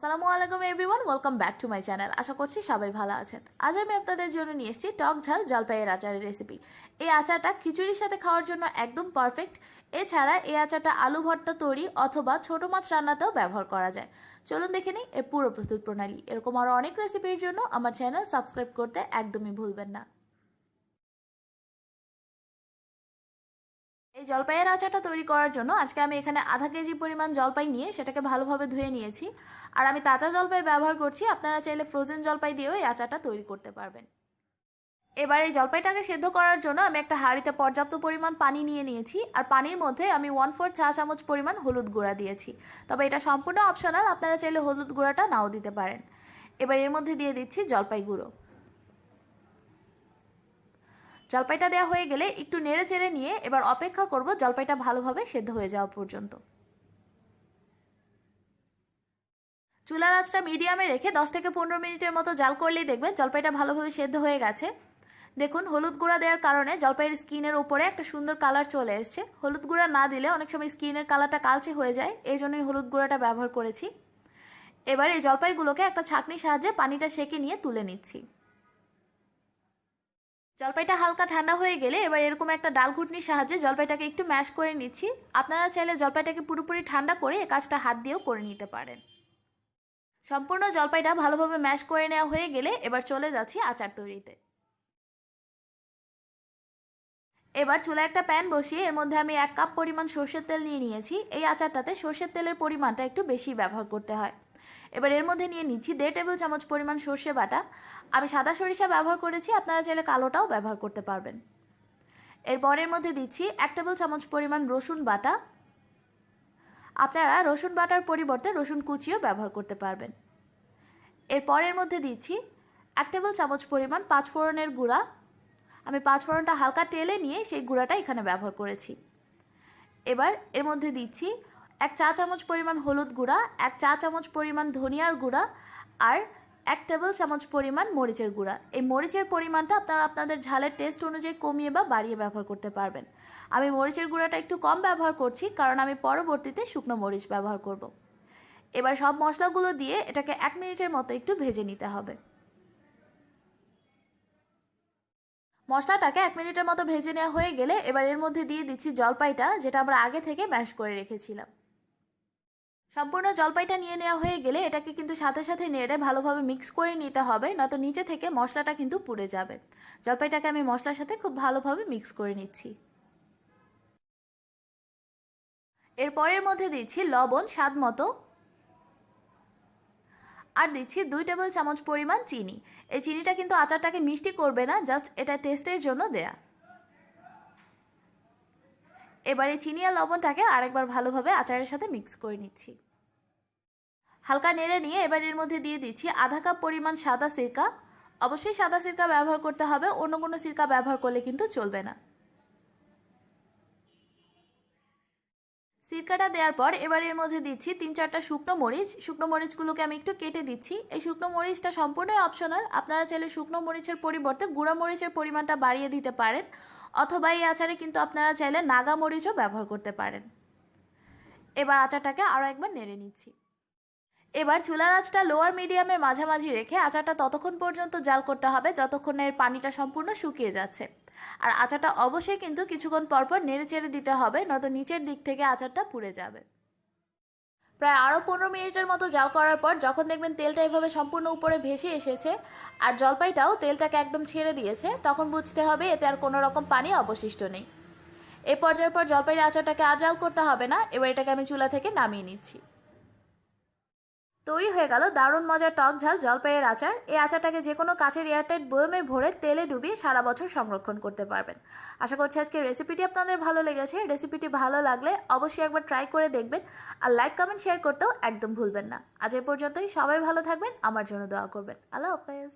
আসসালামু আলাইকুম everyone, welcome back to my channel. আশা করছি সবাই ভালো আছেন। আজ আমি আপনাদের জন্য নিয়ে এসেছি টক ঝাল জলপাইয়ের আচারের রেসিপি। এই আচারটা খিচুড়ির সাথে খাওয়ার জন্য একদম পারফেক্ট। এছাড়া এই আচারটা আলু ভর্তা তৈরি অথবা ছোট মাছ রান্নাতেও ব্যবহার করা যায়। চলুন দেখে নিই এর পুরো প্রস্তুত প্রণালী। এরকম আরও অনেক রেসিপির জন্য আমার চ্যানেল সাবস্ক্রাইব করতে একদমই ভুলবেন না। এই জলপাইয়ের আচারটা তৈরি করার জন্য আজকে আমি এখানে আধা কেজি পরিমাণ জলপাই নিয়ে সেটাকে ভালোভাবে ধুয়ে নিয়েছি। আর আমি তাজা জলপাই ব্যবহার করছি, আপনারা চাইলে ফ্রোজেন জলপাই দিয়েও এই আচারটা তৈরি করতে পারবেন। এবার এই জলপাইটাকে সেদ্ধ করার জন্য আমি একটা হাঁড়িতে পর্যাপ্ত পরিমাণ পানি নিয়ে নিয়েছি। আর পানির মধ্যে আমি 1/4 চা চামচ পরিমাণ হলুদ গুঁড়া দিয়েছি। তবে এটা সম্পূর্ণ অপশনাল, আপনারা চাইলে হলুদ গুঁড়াটা নাও দিতে পারেন। এবার এর মধ্যে দিয়ে দিচ্ছি জলপাই গুঁড়ো। জলপাইটা দেওয়া হয়ে গেলে একটু নেড়ে চেড়ে নিয়ে এবার অপেক্ষা করব জলপাইটা ভালোভাবে সেদ্ধ হয়ে যাওয়া পর্যন্ত। চুলার আঁচটা মিডিয়ামে রেখে 10 থেকে 15 মিনিটের মতো জাল করলেই দেখবেন জলপাইটা ভালোভাবে সেদ্ধ হয়ে গেছে। দেখুন হলুদ গুঁড়া দেওয়ার কারণে জলপাইয়ের স্কিনের উপরে একটা সুন্দর কালার চলে এসছে। হলুদ গুঁড়া না দিলে অনেক সময় স্কিনের কালারটা কালচে হয়ে যায়, এই জন্যই হলুদ গুঁড়াটা ব্যবহার করেছি। এবার এই জলপাইগুলোকে একটা ছাঁকনির সাহায্যে পানিটা সেঁকে নিয়ে তুলে নিচ্ছি। জলপাইটা হালকা ঠান্ডা হয়ে গেলে এবার এরকম একটা ডাল ঘুটনির সাহায্যে জলপাইটাকে একটু ম্যাশ করে নিচ্ছি। আপনারা চাইলে জলপাইটাকে পুরোপুরি ঠান্ডা করে এই কাজটা হাত দিয়েও করে নিতে পারেন। সম্পূর্ণ জলপাইটা ভালোভাবে ম্যাশ করে নেওয়া হয়ে গেলে এবার চলে যাচ্ছি আচার তৈরিতে। এবার চুলায় একটা প্যান বসিয়ে এর মধ্যে আমি 1 কাপ পরিমাণ সরষের তেল নিয়ে নিয়েছি। এই আচারটাতে সরষের তেলের পরিমাণটা একটু বেশি ব্যবহার করতে হয়। এবার এর মধ্যে নিয়ে নিচ্ছি 1.5 টেবিল চামচ পরিমাণ সরষে বাটা। আমি সাদা সরিষা ব্যবহার করেছি, আপনারা চাইলে কালোটাও ব্যবহার করতে পারবেন। এরপর এর মধ্যে দিচ্ছি 1 টেবিল চামচ পরিমাণ রসুন বাটা। আপনারা রসুন বাটার পরিবর্তে রসুন কুচিও ব্যবহার করতে পারবেন। এরপর এর মধ্যে দিচ্ছি 1 টেবিল চামচ পরিমাণ পাঁচফোড়নের গুঁড়া। আমি পাঁচফোড়নটা হালকা টেলে নিয়ে সেই গুঁড়াটা এখানে ব্যবহার করেছি। এবার এর মধ্যে দিচ্ছি 1 চা চামচ পরিমাণ হলুদ গুঁড়া, 1 চা চামচ পরিমাণ ধনিয়ার গুঁড়া আর 1 টেবিল চামচ পরিমাণ মরিচের গুঁড়া। এই মরিচের পরিমাণটা আপনারা আপনাদের ঝালের টেস্ট অনুযায়ী কমিয়ে বা বাড়িয়ে ব্যবহার করতে পারবেন। আমি মরিচের গুঁড়াটা একটু কম ব্যবহার করছি কারণ আমি পরবর্তীতে শুকনো মরিচ ব্যবহার করব। এবার সব মশলাগুলো দিয়ে এটাকে 1 মিনিটের মতো একটু ভেজে নিতে হবে। মশলাটাকে 1 মিনিটের মতো ভেজে নেওয়া হয়ে গেলে এবার এর মধ্যে দিয়ে দিচ্ছি জলপাইটা, যেটা আমরা আগে থেকে ম্যাশ করে রেখেছিলাম। সম্পূর্ণ জলপাইটা নিয়ে নেওয়া হয়ে গেলে এটাকে কিন্তু সাথে সাথে নেড়ে ভালোভাবে মিক্স করে নিতে হবে, নয়তো নিচে থেকে মশলাটা কিন্তু পুড়ে যাবে। জলপাইটাকে আমি মশলার সাথে খুব ভালোভাবে মিক্স করে নিচ্ছি। এরপরের মধ্যে দিচ্ছি লবণ স্বাদ মতো আর দিচ্ছি 2 টেবিল চামচ পরিমাণ চিনি। এই চিনিটা কিন্তু আচারটাকে মিষ্টি করবে না, জাস্ট এটা টেস্টের জন্য দেয়া। এবার এই চিনি আর লবণটাকে আরেকবার ভালোভাবে আচারের সাথে মিক্স করে নিচ্ছি। হালকা নেড়ে নিয়ে এবার এর মধ্যে দিয়ে দিচ্ছি আধা কাপ পরিমাণ সাদা সিরকা। অবশ্যই সাদা সিরকা ব্যবহার করতে হবে, অন্য কোনো সিরকা ব্যবহার করলে কিন্তু চলবে না। সিরকাটা দেওয়ার পর এবার এর মধ্যে দিচ্ছি 3-4টা শুকনো মরিচ। শুকনো মরিচগুলোকে আমি একটু কেটে দিচ্ছি। এই শুকনো মরিচটা সম্পূর্ণই অপশনাল, আপনারা চাইলে শুকনো মরিচের পরিবর্তে গুঁড়া মরিচের পরিমাণটা বাড়িয়ে দিতে পারেন, অথবা এই আচারে কিন্তু আপনারা চাইলে নাগা মরিচও ব্যবহার করতে পারেন। এবার আচারটাকে আরও একবার নেড়ে নিচ্ছি। এবার চুলার আঁচটা লোয়ার মিডিয়ামের মাঝামাঝি রেখে আচারটা ততক্ষণ পর্যন্ত জাল করতে হবে যতক্ষণ না এর পানিটা সম্পূর্ণ শুকিয়ে যাচ্ছে। আর আচারটা অবশ্যই কিন্তু কিছুক্ষণ পরপর নেড়ে চেড়ে দিতে হবে, নয়তো নিচের দিক থেকে আচারটা পুড়ে যাবে। প্রায় আরও 15 মিনিটের মতো জাল করার পর যখন দেখবেন তেলটা এভাবে সম্পূর্ণ উপরে ভেসে এসেছে আর জলপাইটাও তেলটাকে একদম ছেড়ে দিয়েছে, তখন বুঝতে হবে এতে আর কোনো রকম পানি অবশিষ্ট নেই। এই পর্যায়ের পর জলপাইয়ের আচারটাকে আর জাল করতে হবে না। এবার এটাকে আমি চুলা থেকে নামিয়ে নিচ্ছি। তৈরি হয়ে গেল দারুণ মজার টক ঝাল জলপাইয়ের আচার। এই আচারটাকে যে কোনো কাচের এয়ারটাইট বয়মে ভরে তেলে ডুবিয়ে সারা বছর সংরক্ষণ করতে পারবেন। আশা করছি আজকের রেসিপিটি আপনাদের ভালো লেগেছে। রেসিপিটি ভালো লাগলে অবশ্যই একবার ট্রাই করে দেখবেন আর লাইক কমেন্ট শেয়ার করতেও একদম ভুলবেন না। আজ এই পর্যন্তই, সবাই ভালো থাকবেন, আমার জন্য দোয়া করবেন। আল্লাহ হাফেজ।